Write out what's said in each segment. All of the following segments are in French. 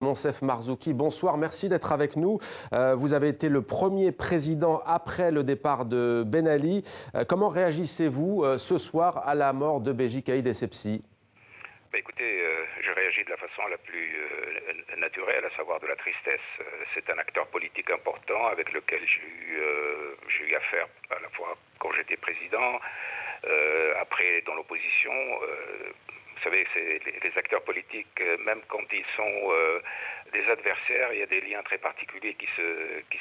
Moncef Marzouki. Bonsoir, merci d'être avec nous. Vous avez été le premier président après le départ de Ben Ali. Comment réagissez-vous ce soir à la mort de Béji Caïd Essebsi? Écoutez, je réagis de la façon la plus naturelle, à savoir de la tristesse. C'est un acteur politique important avec lequel j'ai eu affaire à la fois quand j'étais président, après dans l'opposition. Vous savez, les acteurs politiques, même quand ils sont des adversaires, il y a des liens très particuliers qui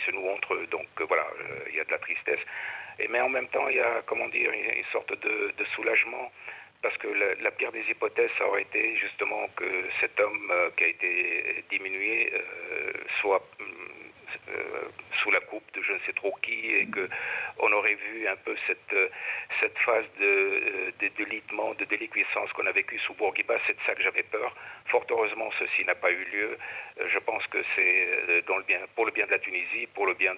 se nouent entre eux. Donc voilà, il y a de la tristesse. Mais en même temps, il y a, comment dire, une sorte de soulagement. Parce que la pire des hypothèses, ça aurait été justement que cet homme qui a été diminué soit sous la coupe de je ne sais trop qui, et qu'on aurait vu un peu cette phase de délitement, de déliquescence qu'on a vécu sous Bourguiba. C'est de ça que j'avais peur. Fort heureusement, ceci n'a pas eu lieu. Je pense que c'est pour le bien de la Tunisie, pour le bien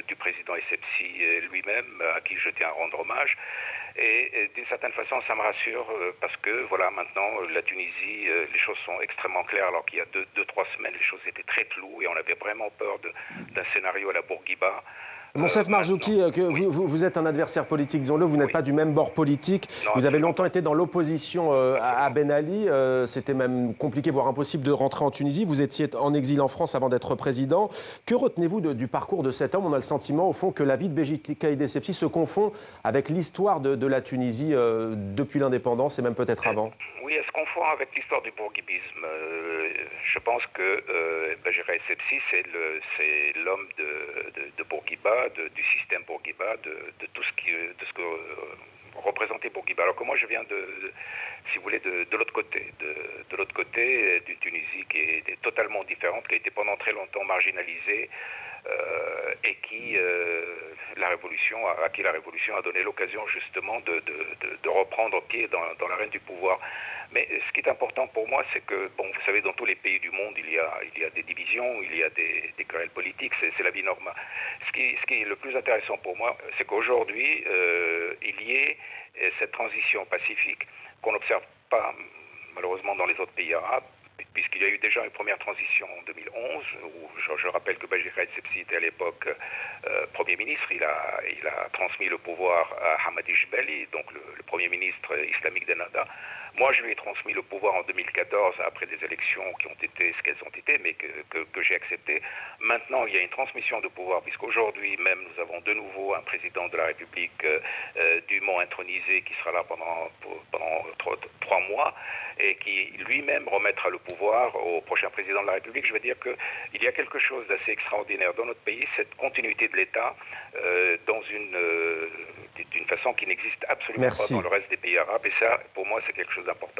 du président Essebsi lui-même, à qui je tiens à rendre hommage. Et d'une certaine façon, ça me rassure parce que voilà, maintenant, la Tunisie, les choses sont extrêmement claires, alors qu'il y a 2-3 semaines, les choses étaient très floues et on avait vraiment peur d'un scénario à la Bourguiba. Moncef Marzouki, vous êtes un adversaire politique, disons-le, vous n'êtes pas du même bord politique. Non, vous avez longtemps pas. été dans l'opposition à Ben Ali. C'était même compliqué, voire impossible de rentrer en Tunisie. Vous étiez en exil en France avant d'être président. Que retenez-vous du parcours de cet homme? On a le sentiment, au fond, que la vie de Béji Caïd Essebsi se confond avec l'histoire de la Tunisie depuis l'indépendance et même peut-être avant. Oui, elle se confond avec l'histoire du bourguibisme. Je pense que Béji Caïd Essebsi, c'est l'homme de Bourguiba, du système Bourguiba, de tout ce que représentait Bourguiba. Alors que moi, je viens si vous voulez, de l'autre côté, de l'autre côté d'une Tunisie qui est totalement différente, qui a été pendant très longtemps marginalisée, et à qui la révolution a donné l'occasion justement de reprendre pied dans l'arène du pouvoir. Mais ce qui est important pour moi, c'est que, bon, vous savez, dans tous les pays du monde, il y a des divisions, il y a des querelles politiques, c'est la vie normale. Ce qui est le plus intéressant pour moi, c'est qu'aujourd'hui, il y ait cette transition pacifique qu'on n'observe pas malheureusement dans les autres pays arabes, puisqu'il y a eu déjà une première transition en 2011, où je rappelle que Béji Caïd Essebsi était à l'époque Premier ministre. Il a transmis le pouvoir à Hamadi Jebeli, donc le Premier ministre islamique d'Ennahda. Moi, je lui ai transmis le pouvoir en 2014, après des élections qui ont été ce qu'elles ont été, mais que j'ai accepté. Maintenant, il y a une transmission de pouvoir, puisqu'aujourd'hui même, nous avons de nouveau un président de la République dûment intronisé qui sera là pendant 3 mois, et qui lui-même remettra le pouvoir au prochain président de la République. Je veux dire qu'il y a quelque chose d'assez extraordinaire dans notre pays, cette continuité de l'État d'une façon qui n'existe absolument pas dans le reste des pays arabes. Et ça, pour moi, c'est quelque chose d'important.